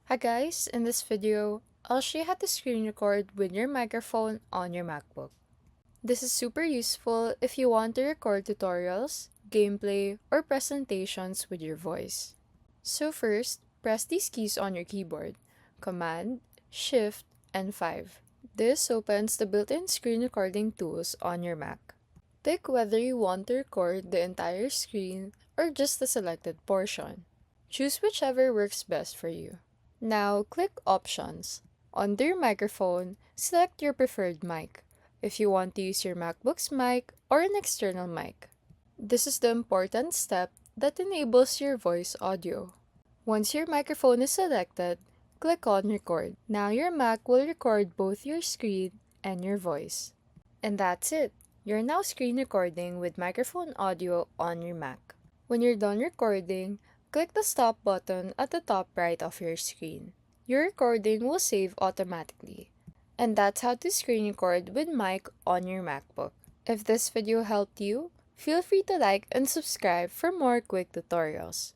Hi guys, in this video, I'll show you how to screen record with your microphone on your MacBook. This is super useful if you want to record tutorials, gameplay, or presentations with your voice. So first, press these keys on your keyboard, Command, Shift, and 5. This opens the built-in screen recording tools on your Mac. Pick whether you want to record the entire screen or just the selected portion. Choose whichever works best for you. Now, click Options. Under your microphone, select your preferred mic, if you want to use your MacBook's mic or an external mic. This is the important step that enables your voice audio. Once your microphone is selected, click on Record. Now your Mac will record both your screen and your voice. And that's it. You're now screen recording with microphone audio on your Mac. When you're done recording, click the stop button at the top right of your screen. Your recording will save automatically. And that's how to screen record with mic on your MacBook. If this video helped you, feel free to like and subscribe for more quick tutorials.